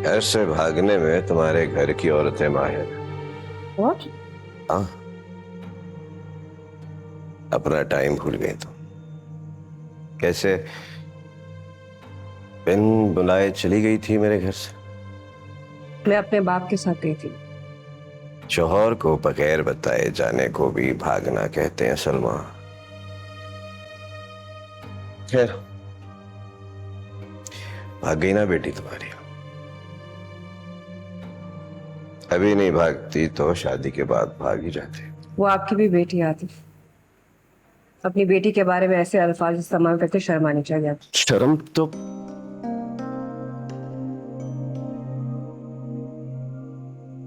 घर से भागने में तुम्हारे घर की औरतें माहिर हैं। What? हाँ, अपना टाइम भूल गई तुम। कैसे बिन बुलाए चली गई थी मेरे घर से। मैं अपने बाप के साथ गई थी। शौहर को बगैर बताए जाने को भी भागना कहते हैं सलमा। खैर, भाग गई ना बेटी तुम्हारी। अभी नहीं भागती तो शादी के बाद भाग ही जाती। वो आपकी भी बेटी आती। अपनी बेटी के बारे में ऐसे अल्फाज इस्तेमाल करके शर्म आनी चाहिए आपको।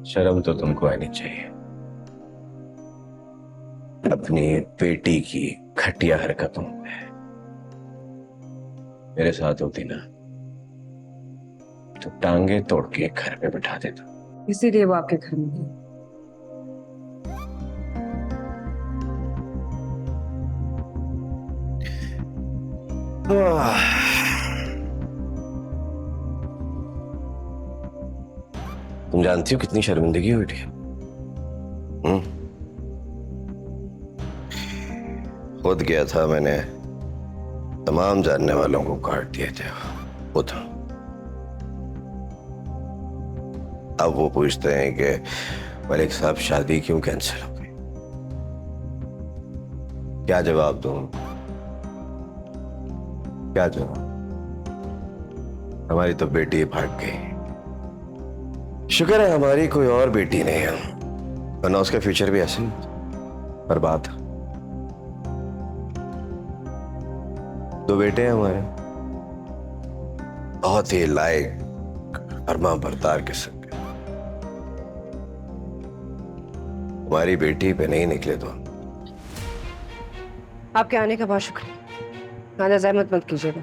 शर्म तो तुमको आनी चाहिए अपनी बेटी की घटिया हरकतों में। मेरे साथ होती ना तो टांगे तोड़ के घर पे बिठा देता। इसीलिए वो आपके घर में है। तुम जानती हो कितनी शर्मिंदगी हुई थी। हम्म? खुद गया था मैंने, तमाम जानने वालों को काट दिए थे। वो था। अब वो पूछते हैं कि मलिक साहब शादी क्यों कैंसिल हो गई। क्या जवाब दूं? क्या जवाब? हमारी तो बेटी भाग गई। शुक्र है हमारी कोई और बेटी नहीं है, वरना उसका फ्यूचर भी ऐसे ही बर्बाद। दो बेटे हैं हमारे, बहुत ही लायक फरमा बरदार किस्म के। हमारी बेटी पे नहीं निकले तो आपके आने का बहुत शुक्रिया। नाना जहमत मत कीजिएगा।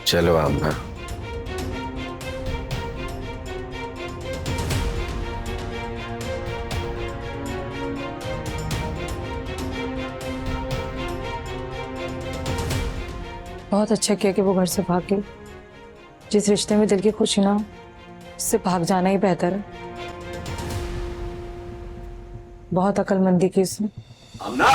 चलो आमना। बहुत अच्छा किया कि वो घर से भाग गई। जिस रिश्ते में दिल की खुशी ना हो, उससे भाग जाना ही बेहतर है। बहुत अक्लमंदी की उसने। आमना।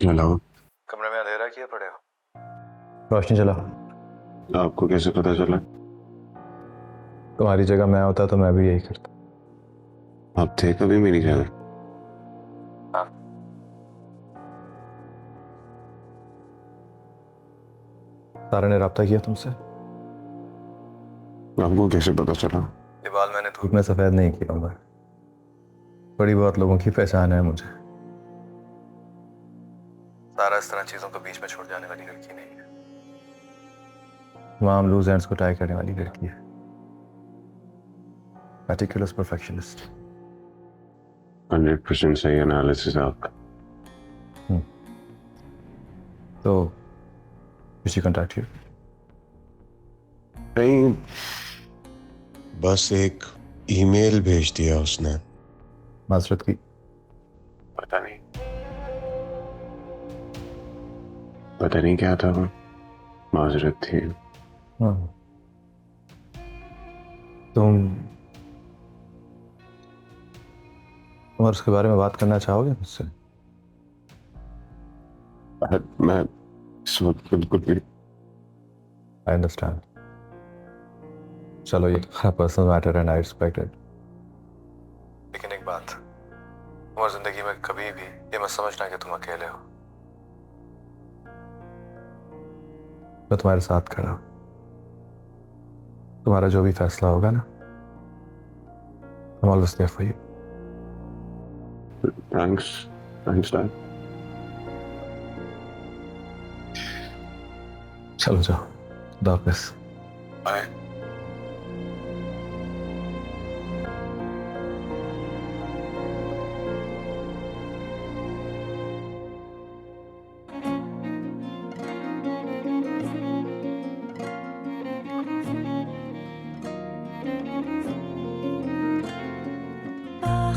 हेलो। कमरे में अंधेरा किया पड़े हो? रोशनी चला। आपको कैसे पता चला? तुम्हारी जगह मैं होता तो मैं भी यही करता। आप थे कभी मेरी जगह? हाँ। सारा ने राब्ता किया तुमसे? आपको कैसे पता चला? ये बाल मैंने धूप में सफेद नहीं किया उमर। बड़ी बहुत लोगों की पहचान है मुझे। सारा इस तरह चीजों को बीच में छोड़ जाने वाली लड़की नहीं है। तमाम लूज एंड्स को टाई करने वाली लड़की है। Meticulous perfectionist. 100% सही एनालिसिस है आपका। तो किसी कांटेक्ट यू? नहीं, बस एक ईमेल भेज दिया उसने। माजरत की। पता नहीं, पता नहीं क्या था वो। माजरत थी। हाँ। तुम और उसके बारे में बात करना चाहोगे मुझसे? मैं इस वक्त बिल्कुल भी आई अंडरस्टैंड। चलो, ये तुम्हारा personal matter and I respect it. लेकिन एक बात, तुम्हारी जिंदगी में कभी भी ये मत समझना कि तुम अकेले हो। मैं तुम्हारे साथ खड़ा हूं। तुम्हारा जो भी फैसला होगा ना, I'm always there for you. Thanks dad. चलो जाओ, खुदा हाफिज़। बाय।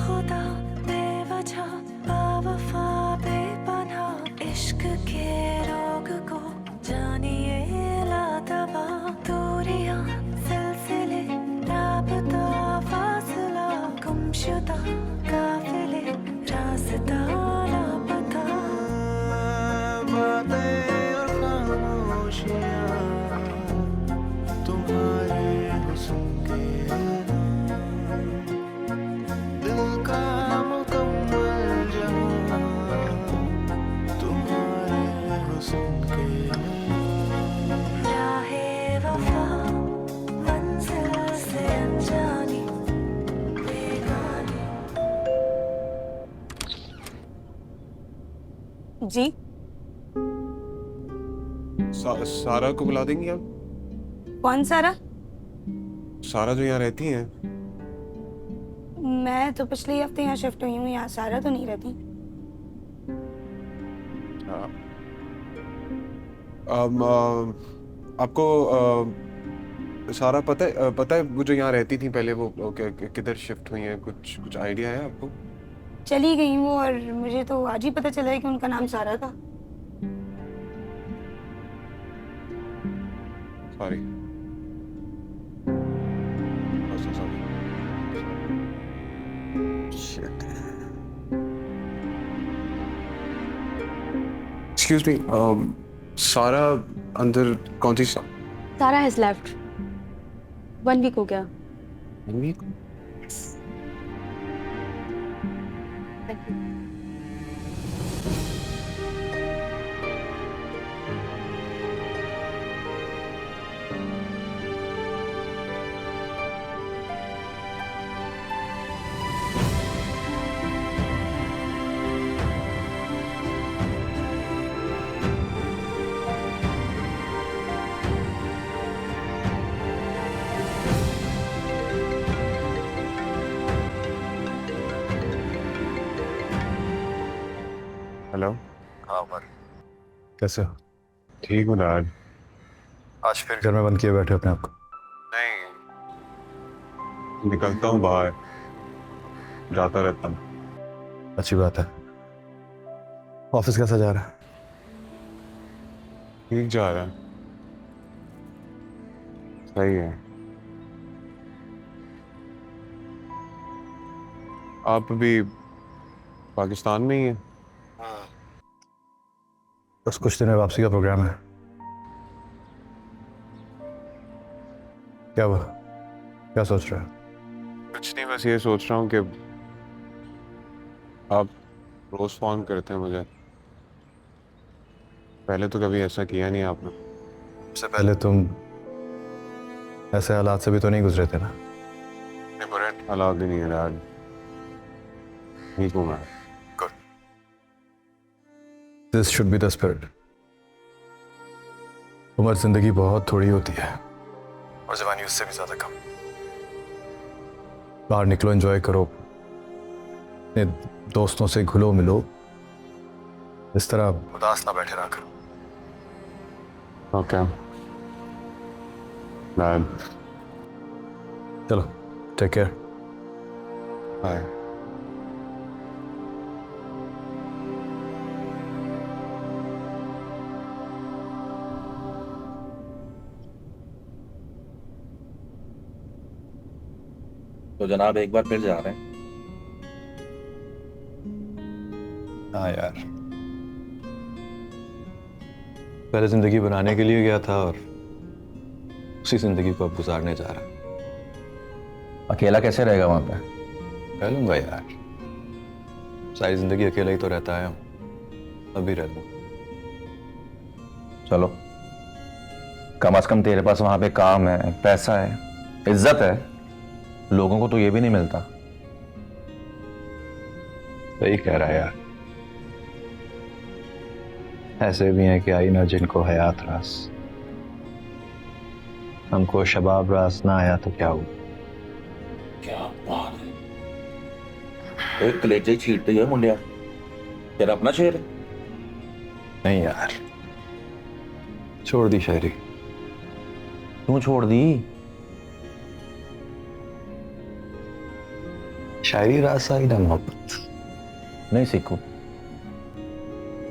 खुदा बेवजह बेवफा बेपनाह इश्क के रोग को जानिए लादवा दूरियां सिलसिले राबता फासला गुमशुदा काफिले रास्ता लापता बातें और खामोशियां तुम्हारे हुस्न के जी सारा को बुला देंगी आप? कौन सारा? सारा जो यहाँ रहती हैं। मैं तो पिछले हफ्ते यहाँ शिफ्ट हुई हूँ, यहाँ सारा तो नहीं रहती। आपको सारा पता है वो जो यहाँ रहती थी पहले, वो किधर शिफ्ट हुई हैं? कुछ आइडिया है आपको? चली गई वो, और मुझे तो आज ही पता चला है कि उनका नाम सारा था। सॉरी। एक्सक्यूज मी, सारा अंदर कौन सी Tara has left. 1 week हो गया। हेलो। हाँ उमर, कैसे हो? ठीक हूँ डैड। आज फिर घर में बंद किए बैठे अपने आप को? नहीं, निकलता हूँ बाहर, जाता रहता हूँ। अच्छी बात है। ऑफिस कैसा जा रहा है? ठीक जा रहा है। सही है। आप अभी पाकिस्तान में ही हैं? बस कुछ दिन में वापसी का प्रोग्राम है। क्या हुआ? क्या सोच रहा है? कुछ नहीं, बस ये सोच रहा हूँ कि आप रोज फोन करते हैं मुझे, पहले तो कभी ऐसा किया नहीं आपने। उससे पहले तुम ऐसे हालात से भी तो नहीं गुजरे थे ना? नहीं, बुरे हालात भी नहीं है डैड, ठीक हूँ मैं। Good, this should be the spirit. उम्र जिंदगी बहुत थोड़ी होती है और जवानी उससे भी ज्यादा कम। बाहर निकलो, एंजॉय करो, अपने दोस्तों से घुलो मिलो, इस तरह उदास ना बैठे रहा करो। ओके डैड, चलो, टेक केयर, बाय। तो जनाब एक बार फिर जा रहे हैं? हाँ यार, पहले जिंदगी बनाने के लिए गया था और उसी जिंदगी को अब गुजारने जा रहा है। अकेला कैसे रहेगा वहां पे? रह लूंगा यार, सारी जिंदगी अकेला ही तो रहता है, अभी रह लूंगा। चलो, कम से कम तेरे पास वहां पे काम है, पैसा है, इज्जत है। लोगों को तो ये भी नहीं मिलता। सही कह रहा है यार, ऐसे भी हैं कि आई ना जिनको हयात रास, हमको शबाब रास ना आया तो क्या हुआ। क्या बात है, एक कलेजे ही छीटते है मुंडिया, तेरा अपना शेर है। नहीं यार, छोड़ दी शायरी। क्यों छोड़ दी? शायरी रास आई ना मोहब्बत। नहीं सीखू,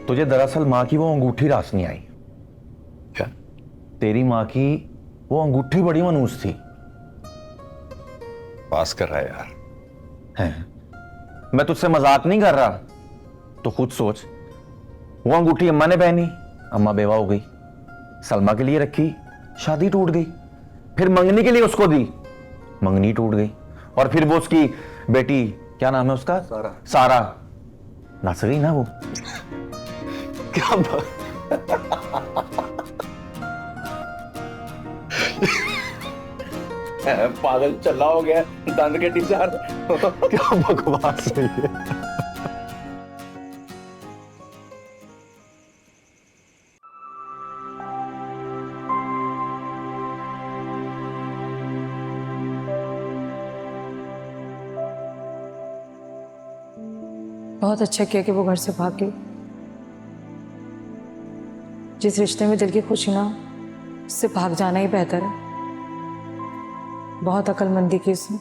तुझे दरअसल माँ की वो अंगूठी रास नहीं आई। क्या? तेरी माँ की वो अंगूठी बड़ी मनूस थी। पास कर रहा है यार। है, मैं तुझसे मजाक नहीं कर रहा। तो खुद सोच, वो अंगूठी अम्मा ने पहनी, अम्मा बेवा हो गई, सलमा के लिए रखी, शादी टूट गई, फिर मंगनी के लिए उसको दी, मंगनी टूट गई, और फिर वो उसकी बेटी, क्या नाम है उसका? सारा। सारा नाच गई ना वो। क्या बात, पागल चला हो गया, दंद के टीचर। क्या बकवास है ये। बहुत अच्छा किया कि वो घर से भाग गई। जिस रिश्ते में दिल की खुशी ना हो, उससे भाग जाना ही बेहतर है। बहुत अक्लमंदी की उसने।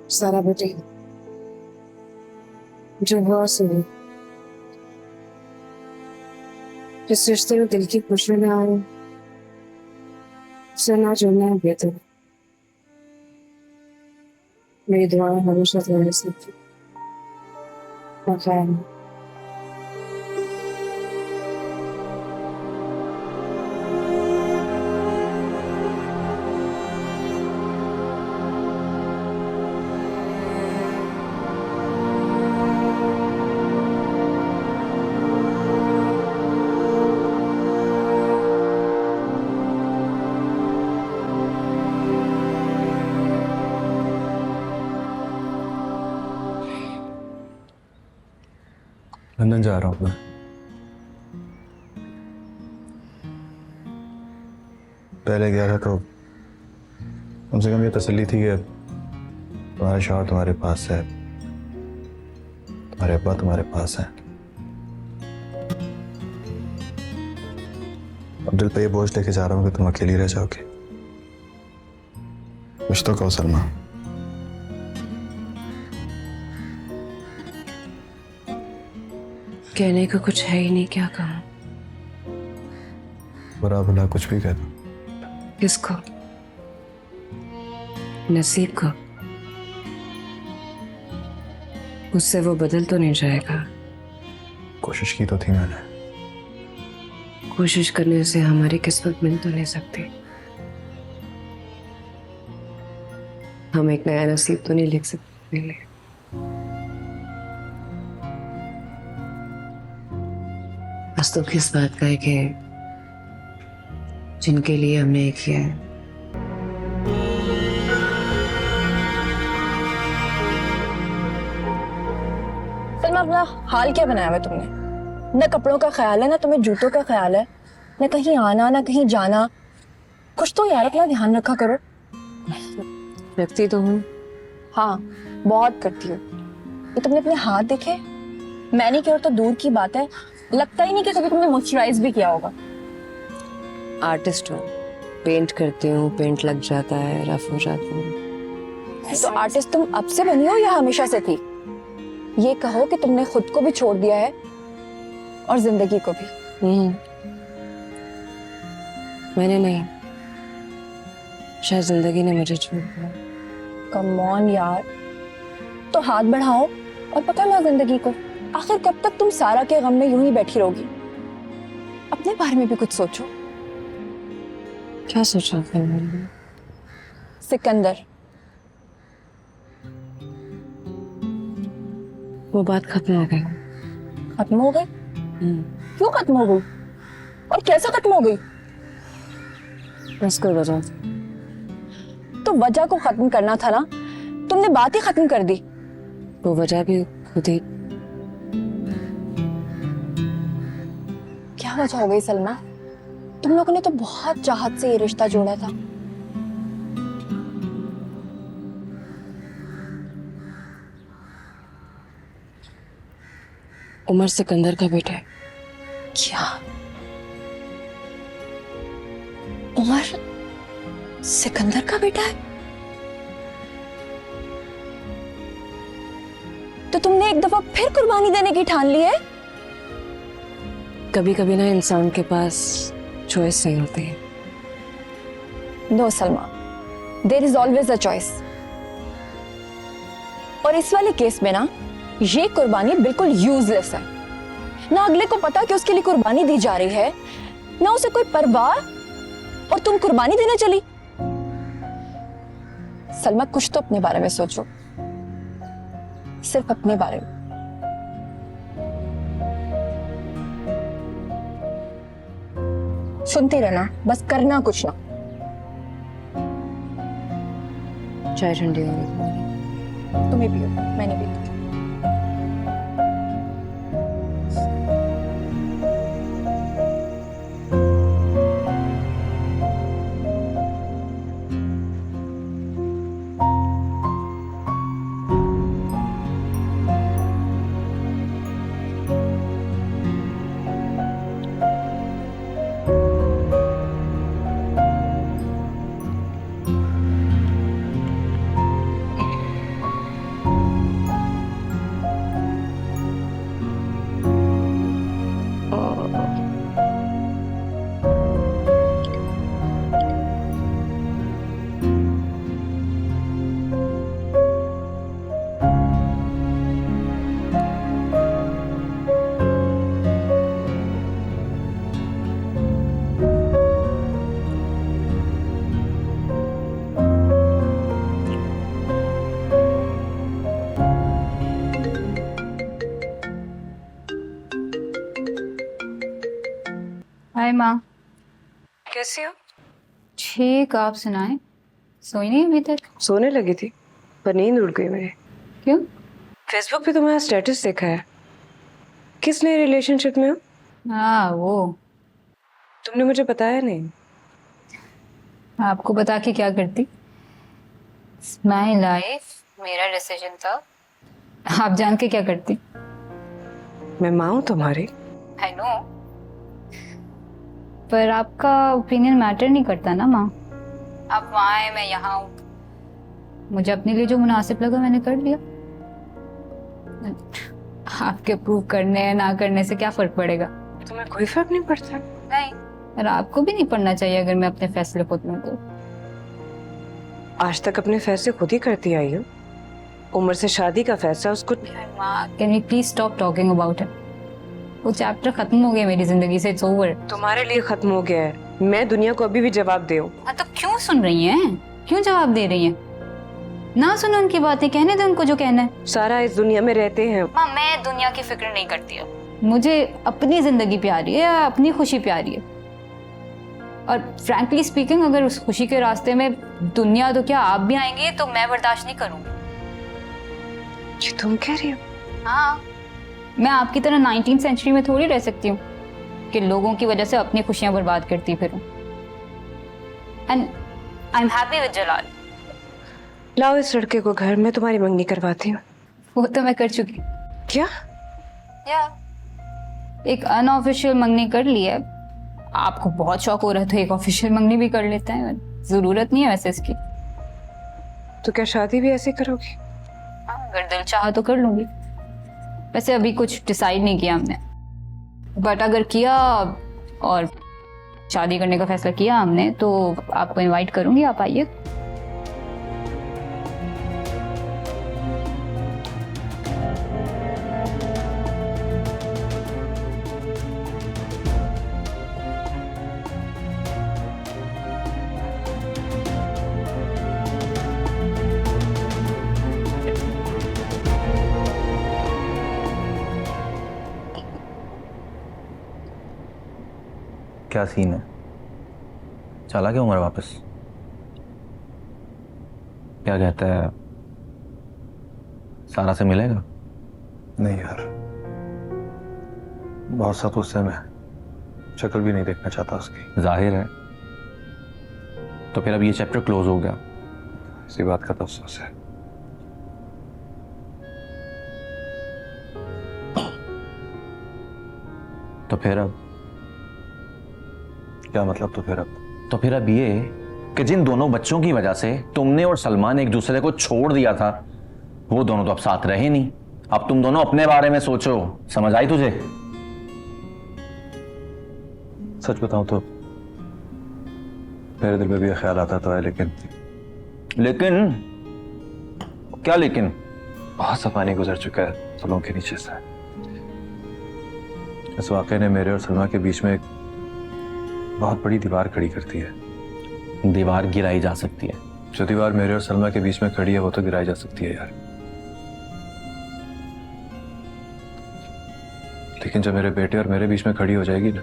सारा बेटी जो हुआ सुनी, जिस रिश्ते में दिल की खुशी ना आए उसे ना जुड़ना है बेहतर। मेरी दुआएं हमेशा तुम्हारे साथ थी। लंदन जा रहा हूँ मैं। पहले गया था तो कम से कम ये तसल्ली थी कि तुम्हारा शौहर तुम्हारे पास है, तुम्हारे अब्बा तुम्हारे पास है। अब दिल पे ये बोझ लेके जा रहा हूँ कि तुम अकेली रह जाओगे। कुछ तो कहो सलमा। कहने को कुछ है ही नहीं, क्या कहूँ। बुरा भला कुछ भी कह दो। किसको? नसीब को। उससे वो बदल तो नहीं जाएगा। कोशिश की तो थी मैंने। कोशिश करने से हमारी किस्मत मिल तो नहीं सकती। हम एक नया नसीब तो नहीं लिख सकते अपने लिए। बस तो किस बात का है कि जिनके लिए हमने एक किया है। सलमा, अपना हाल क्या बनाया हुआ तुमने? न कपड़ों का ख्याल है, ना तुम्हें जूतों का ख्याल है, न कहीं आना ना कहीं जाना। कुछ तो यार अपना ध्यान रखा करो। रखती तो हूँ। हाँ, बहुत करती हो। ये तुमने अपने हाथ देखे? मैनीक्योर तो दूर की बात है, लगता ही नहीं कि कभी तुमने मॉइस्चराइज भी किया होगा। आर्टिस्ट हूँ, पेंट करती हूँ, पेंट लग जाता है, रफ हो जाती हूँ। तो आर्टिस्ट तुम अब से बनी हो या हमेशा से थी? ये कहो कि तुमने खुद को भी छोड़ दिया है और जिंदगी को भी। मैंने नहीं, शायद जिंदगी ने मुझे छोड़ दिया। कम ऑन यार, तो हाथ बढ़ाओ और पकड़ लो जिंदगी को। आखिर कब तक तुम सारा के गम में यूं ही बैठी रहोगी? अपने बारे में भी कुछ सोचो। क्या सोचा आपने मेरे लिए? सिकंदर, वो बात खत्म हो गई। खत्म हो गई? क्यों खत्म हो गई और कैसे खत्म हो गई? बस कोई वजह। तो वजह को खत्म करना था ना, तुमने बात ही खत्म कर दी। वो वजह भी खुद ही। क्या वजह हो गई सलमा? तुम लोगों ने तो बहुत चाहत से ये रिश्ता जोड़ा था। उमर सिकंदर का बेटा है। क्या? उमर सिकंदर का बेटा है? तो तुमने एक दफा फिर कुर्बानी देने की ठान ली है? कभी कभी ना इंसान के पास चॉइस नहीं होती है। No Salma, there is always a choice. और इस वाले केस में ना, ये कुर्बानी बिल्कुल यूजलेस है। ना अगले को पता कि उसके लिए कुर्बानी दी जा रही है, ना उसे कोई परवाह, और तुम कुर्बानी देने चली। सलमा, कुछ तो अपने बारे में सोचो, सिर्फ अपने बारे में। सुनते रहना, बस करना कुछ ना। चाय ठंडी हो गई। तुम्हें पियो, मैंने भी। हाय माँ। कैसी हो? ठीक, आप सुनाएं। सोई नहीं अभी तक? सोने लगी थी पर नींद उड़ गई मेरी। क्यों? फेसबुक पे तुम्हारा स्टेटस देखा है। किस नए रिलेशनशिप में हो? हाँ, वो तुमने मुझे बताया नहीं। आपको बता के क्या करती? माई लाइफ, मेरा डिसीजन था। आप जान के क्या करती? मैं माँ हूँ तुम्हारी। आई नो, पर आपका ओपिनियन मैटर नहीं करता ना माँ। आप वहाँ हैं, मैं यहाँ हूँ। मुझे अपने लिए जो मुनासिब लगा मैंने कर लिया। आपके अप्रूव करने या ना करने से क्या फर्क पड़ेगा? तुम्हें कोई फर्क नहीं पड़ता? नहीं, और आपको भी नहीं पड़ना चाहिए अगर मैं अपने फैसले खुद लूं तो। आज तक अपने फैसले खुद ही करती आई हो। उमर से शादी का फैसला उसको। माँ, can we please stop talking about it? वो चैप्टर खत्म हो गया मेरी जिंदगी से, इट्स ओवर। तुम्हारे लिए खत्म हो गया है। मैं दुनिया को अभी भी जवाब दे हूँ। हाँ, तो क्यों सुन रही हैं? क्यों जवाब दे रही हैं? ना सुनो उनकी बातें, कहने दो उनको जो कहना है। सारा इस दुनिया में रहते हैं। माँ, मैं दुनिया की फिक्र नहीं करती अब। मुझे अपनी जिंदगी प्यारी है, अपनी खुशी प्यारी है। और फ्रैंकली स्पीकिंग, अगर उस खुशी के रास्ते में दुनिया तो क्या आप भी आएंगे तो मैं बर्दाश्त नहीं करूंगी। जी तुम कह रही हो? हाँ, मैं आपकी तरह 19th सेंचुरी में थोड़ी रह सकती हूँ कि लोगों की वजह से अपनी खुशियां बर्बाद करती फिरूं। And I am happy with Jalal. लाओ इस लड़के को घर में, तुम्हारी मंगनी करवाती हूँ। वो तो मैं कर चुकी। क्या? या एक अनऑफिशियल मंगनी कर ली है। आपको बहुत शौक हो रहा है तो एक ऑफिशियल मंगनी भी कर लेते हैं। जरूरत नहीं है वैसे इसकी। तो क्या शादी भी ऐसे करोगी? अगर दिल चाहा तो कर लूंगी। वैसे अभी कुछ डिसाइड नहीं किया हमने, बट अगर किया और शादी करने का फैसला किया हमने, तो आपको इनवाइट करूंगी, आप आइए। क्या सीन है? चला क्यों उमर वापस? क्या कहता है, सारा से मिलेगा? नहीं यार, बहुत सा गुस्से में, शक्ल भी नहीं देखना चाहता उसकी। जाहिर है। तो फिर अब ये चैप्टर क्लोज हो गया। इसी बात का तो अफसोस है। तो फिर अब क्या मतलब? तो फिर अब ये कि जिन दोनों बच्चों की वजह से तुमने और सलमान एक दूसरे को छोड़ दिया था, वो दोनों तो अब साथ रहे नहीं। अब तुम दोनों अपने बारे में सोचो। समझ आई तुझे? सच बताऊं तो मेरे दिल में भी ये ख्याल आता था, लेकिन क्या लेकिन? बहुत सा पानी गुजर चुका है पुलों के नीचे से। इस वाकये ने मेरे और सलमा के बीच में एक बहुत बड़ी दीवार खड़ी करती है। दीवार गिराई जा सकती है। जो दीवार मेरे और सलमा के बीच में खड़ी है वो तो गिराई जा सकती है यार, लेकिन जब मेरे बेटे और मेरे बीच में खड़ी हो जाएगी ना,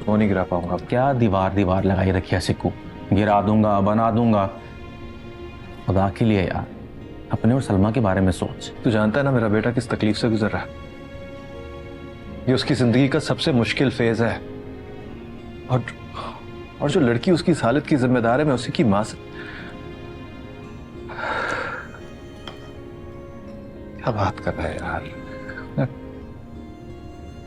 वो नहीं गिरा पाऊंगा। क्या दीवार लगाई रखी है सिक्कू? गिरा दूंगा, बना दूंगा। खुदा के लिए यार, अपने और सलमा के बारे में सोच। तू जानता है ना मेरा बेटा किस तकलीफ से गुजर रहा है। ये उसकी जिंदगी का सबसे मुश्किल फेज है, और जो लड़की उसकी इस हालत की जिम्मेदार है, मैं उसी की मां से क्या बात कर रहा है यार। मैं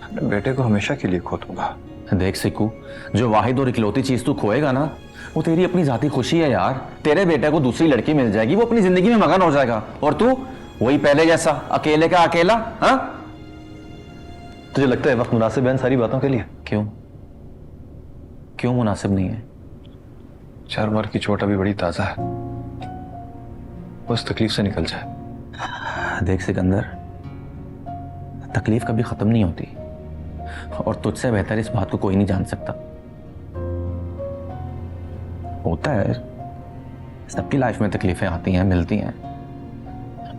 अपने बेटे को हमेशा के लिए खो दूंगा। देख सिक्कू, जो वाहिद और इकलौती चीज तू खोएगा ना, वो तेरी अपनी जाती खुशी है यार। तेरे बेटे को दूसरी लड़की मिल जाएगी, वो अपनी जिंदगी में मगन हो जाएगा, और तू वही पहले जैसा अकेले का अकेला। हाँ, तुझे लगता है वक्त मुनासिब है इन सारी बातों के लिए? क्यों मुनासिब नहीं है? 4 उम्र की चोट अभी बड़ी ताजा है, उस तकलीफ से निकल जाए। देख सिकंदर, तकलीफ कभी खत्म नहीं होती, और तुझसे बेहतर इस बात को कोई नहीं जान सकता। होता है, सबकी लाइफ में तकलीफें आती हैं, मिलती हैं,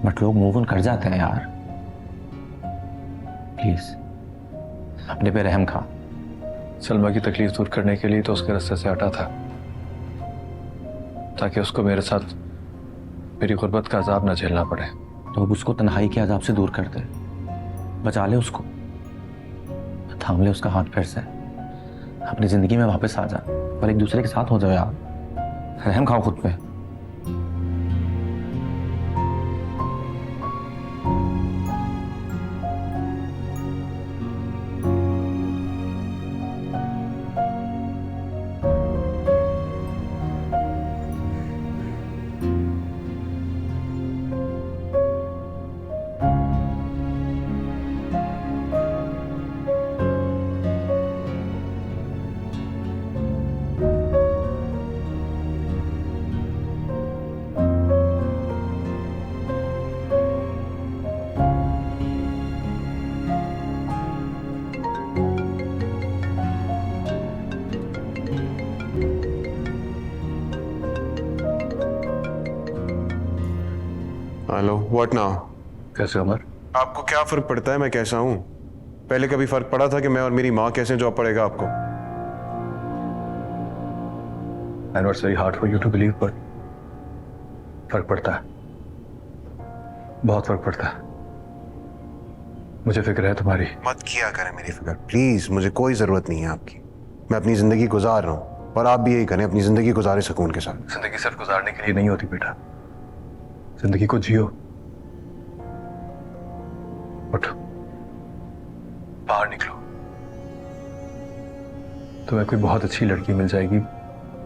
बट लोग मूव ऑन कर जाते हैं यार। प्लीज अपने पे रहम खा। सलमा की तकलीफ दूर करने के लिए तो उसके रास्ते से हटा था, ताकि उसको मेरे साथ मेरी गुर्बत का अजाब ना झेलना पड़े। तो अब उसको तन्हाई के अजाब से दूर कर दे, बचा ले उसको, थाम ले उसका हाथ, फिर से अपनी जिंदगी में वापस आ जा, और एक दूसरे के साथ हो जाओ यार। रहम खाओ खुद पे। Hello, what now? कैसे उमर? आपको क्या फर्क पड़ता है मैं कैसा हूं? पहले कभी फर्क पड़ा था कि मैं और मेरी माँ कैसे, जो अब पड़ेगा आपको? I know it's very hard for you to believe, but फर्क पड़ता है, बहुत फर्क पड़ता है। मुझे फिक्र है तुम्हारी। मत किया करें मेरी फिक्र प्लीज, मुझे कोई जरूरत नहीं है आपकी। मैं अपनी जिंदगी गुजार रहा हूँ, और आप भी यही करें, अपनी जिंदगी गुजारे सुकून के साथ। जिंदगी सिर्फ गुजारने के लिए नहीं होती बेटा, जिंदगी को जियो। उठो, बाहर निकलो। तुम्हें कोई बहुत अच्छी लड़की मिल जाएगी,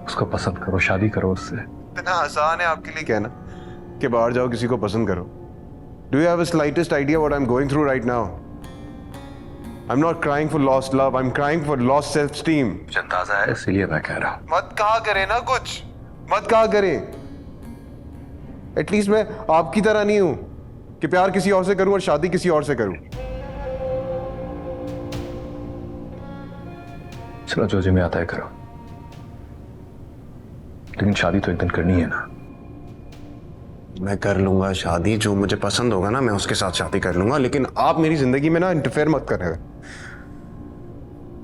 उसको पसंद करो, शादी करो उससे। इतना आसान है आपके लिए कहना कि बाहर जाओ किसी को पसंद करो? Do you have a slightest idea what I am going through right now? I'm not crying for lost love. I'm crying for lost self-esteem. मुझे अंदाजा है, इसीलिए मैं कह रहा हूँ। मत कहा करें ना कुछ, मत कहा करें। एटलीस्ट मैं आपकी तरह नहीं हूं कि प्यार किसी और से करूं और शादी किसी और से करूं। चलो जो जी में आता है करो, लेकिन शादी तो एक दिन करनी है ना। मैं कर लूंगा शादी, जो मुझे पसंद होगा ना मैं उसके साथ शादी कर लूंगा, लेकिन आप मेरी जिंदगी में ना इंटरफेयर मत करें।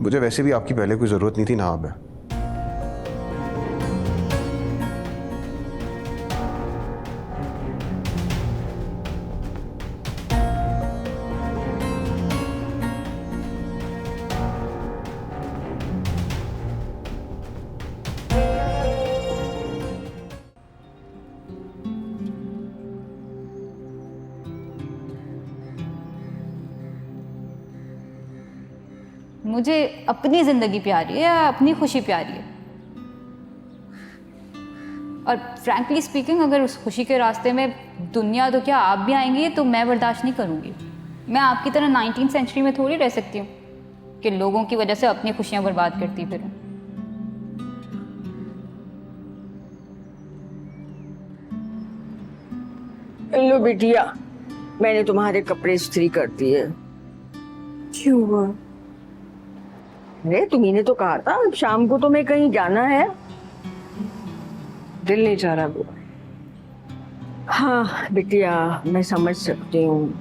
मुझे वैसे भी आपकी पहले कोई जरूरत नहीं थी ना अब है। मुझे अपनी जिंदगी प्यारी है या अपनी खुशी प्यारी है? और फ्रैंकली स्पीकिंग, अगर उस खुशी के रास्ते में दुनिया तो क्या आप भी आएंगे तो मैं बर्दाश्त नहीं करूंगी। मैं आपकी तरह 19th सेंचुरी में थोड़ी रह सकती हूँ कि लोगों की वजह से अपनी खुशियां बर्बाद करती फिरूं। लो बिटिया, मैंने तुम्हारे कपड़े इस्त्री कर दिए। क्यों हुआ? अरे तुम्ही ने तो कहा था शाम को तुम्हें कहीं जाना है। दिल नहीं चाह रहा बुआ। हाँ बिटिया, मैं समझ सकती हूँ।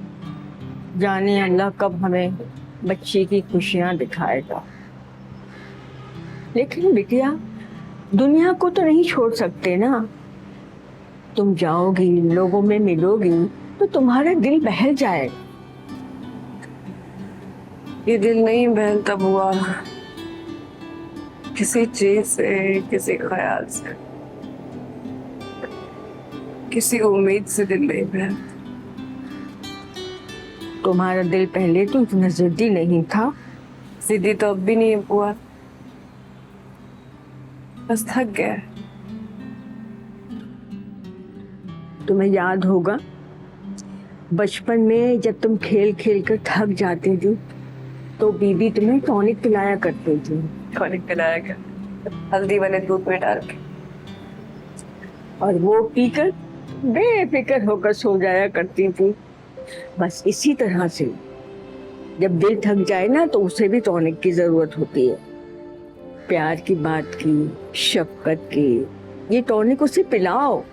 जाने अल्लाह कब हमें बच्चे की खुशियां दिखाएगा। लेकिन बिटिया, दुनिया को तो नहीं छोड़ सकते ना। तुम जाओगी, लोगों में मिलोगी तो तुम्हारा दिल बहल जाएगा। ये दिल नहीं बहलता बुआ, किसी चीज से, किसी ख्याल से, किसी उम्मीद से दिल नहीं बहलता। तुम्हारा दिल पहले तो इतना जिद्दी नहीं था। जिद्दी तो अब भी नहीं है बुआ, बस थक गया है। तुम्हें याद होगा बचपन में जब तुम खेल खेल कर थक जाती थी तो बीबी तुम्हें टॉनिक पिलाया करती थी। टॉनिक पिलाया गया, हल्दी वाले दूध में डाल के, और वो पीकर बेफिक्र होकर सो जाया करती थी। बस इसी तरह से जब दिल थक जाए ना तो उसे भी टॉनिक की जरूरत होती है। प्यार की बात की, शफकत की, ये टॉनिक उसे पिलाओ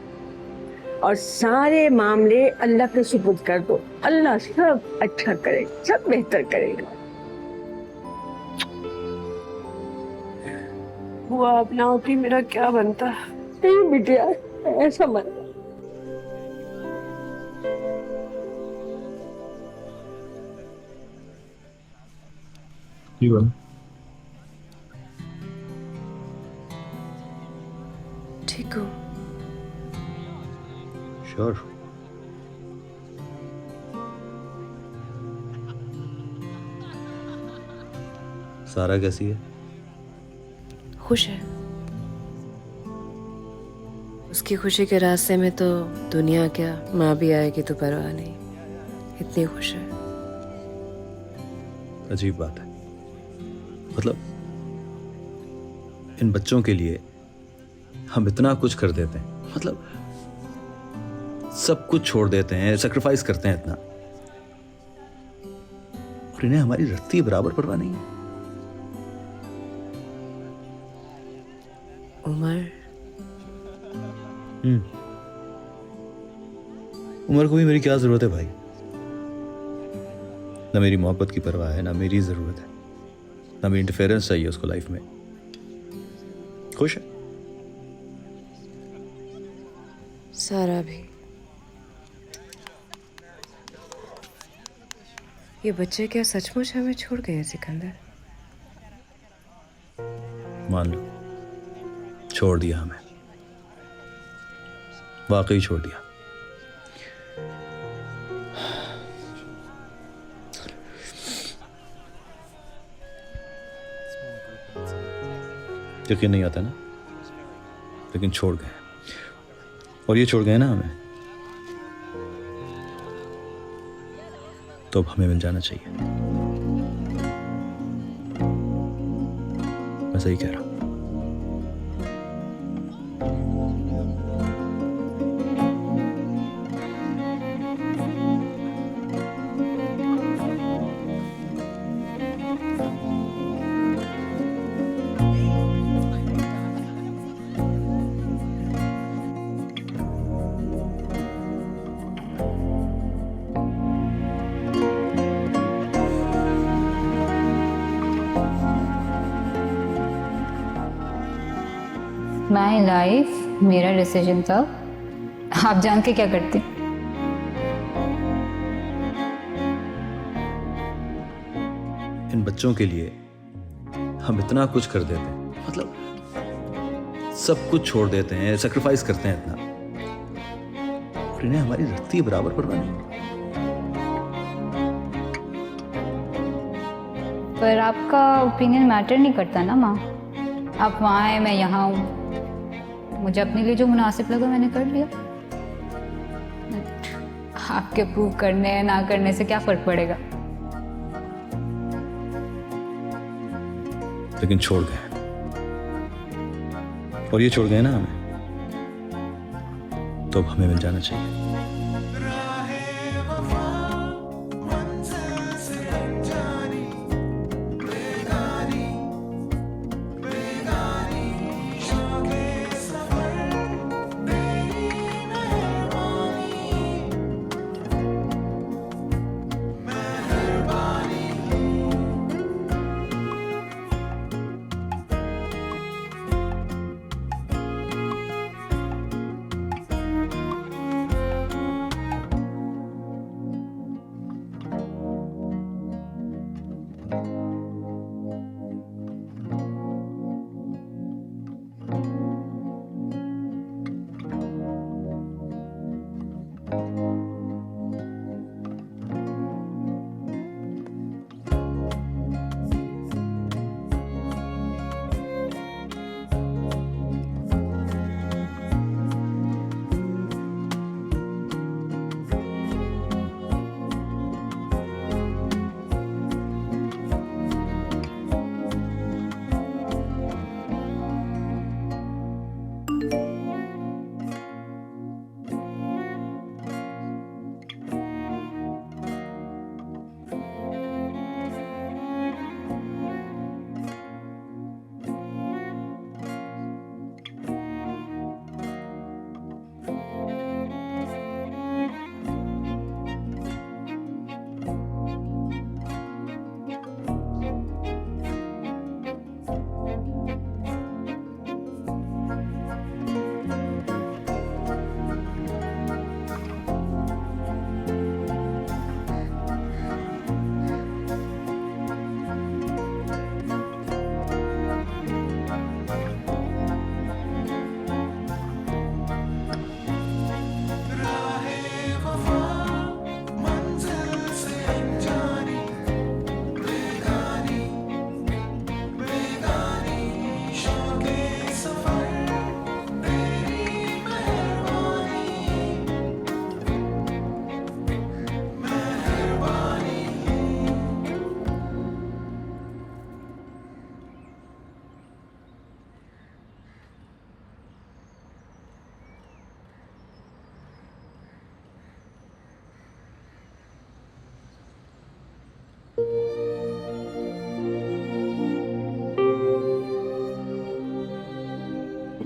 और सारे मामले अल्लाह के सुपुर्द कर दो। अल्लाह सब अच्छा करेगा, सब बेहतर करेगा। बुआ आप ना होती मेरा क्या बनता? नहीं बिटिया, ऐसा मत। ठीक हो? श्योर। सारा कैसी है? खुश है। उसकी खुशी के रास्ते में तो दुनिया क्या, माँ भी आएगी तो परवाह नहीं, इतनी खुश है। अजीब बात है, मतलब इन बच्चों के लिए हम इतना कुछ कर देते हैं, मतलब सब कुछ छोड़ देते हैं, सैक्रिफाइस करते हैं इतना, और इन्हें हमारी रत्ती बराबर परवाह नहीं है। उमर, उमर को भी मेरी क्या जरूरत है भाई? ना मेरी मोहब्बत की परवाह है, ना मेरी जरूरत है, ना मेरी इंटरफेरेंस चाहिए उसको लाइफ में। खुश है। सारा भी। ये बच्चे क्या सचमुच हमें छोड़ गए सिकंदर? मान लो छोड़ दिया हमें, वाकई छोड़ दिया। यकीन नहीं आता ना, लेकिन छोड़ गए, और ये छोड़ गए ना हमें, तो अब हमें मिल जाना चाहिए। सही कह रहा हूं। माई लाइफ, मेरा डिसीजन था। आप जान के क्या करते? इन बच्चों के लिए हम इतना कुछ कर देते हैं, मतलब सब कुछ छोड़ देते हैं, सेक्रीफाइस करते हैं इतना, और इन्हें हमारी रत्ती बराबर परवाह नहीं। पर आपका ओपिनियन मैटर नहीं करता ना माँ। आप वहाँ हैं, मैं यहाँ हूँ। मुझे अपने लिए जो मुनासिब लगा मैंने कर लिया। आपके प्रूव करने ना करने से क्या फर्क पड़ेगा? लेकिन छोड़ गए, और ये छोड़ गए ना हमें, तो अब हमें मिल जाना चाहिए।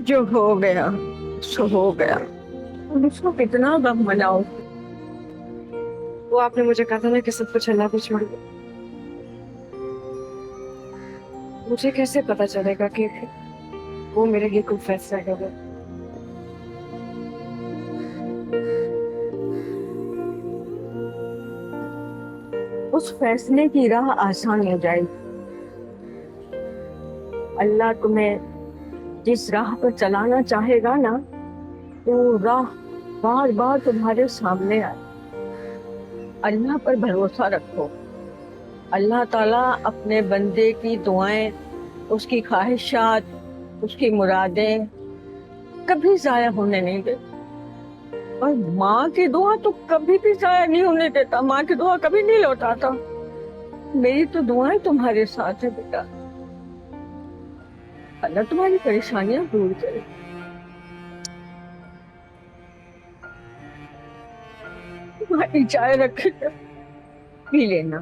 जो हो गया सो हो गया, उसको कितना गम मनाओ। वो आपने मुझे कहा था ना कि सब कुछ अल्लाह पे छोड़ दो। मुझे कैसे पता चलेगा कि वो मेरे लिए कोई फैसला करेगा? उस फैसले की राह आसान हो जाएगी। अल्लाह तुम्हें जिस राह पर चलाना चाहेगा ना, वो राह बार बार तुम्हारे सामने आए। अल्लाह पर भरोसा रखो। अल्लाह ताला अपने बंदे की दुआएं, उसकी ख्वाहिशात, उसकी मुरादें कभी जाया होने नहीं देता। और माँ की दुआ तो कभी भी जाया नहीं होने देता। माँ की दुआ कभी नहीं लौटाता। मेरी तो दुआएं तुम्हारे साथ है बेटा। अल्लाह तुम्हारी परेशानियां दूर करे। तुम्हारी चाय रखे पी लेना।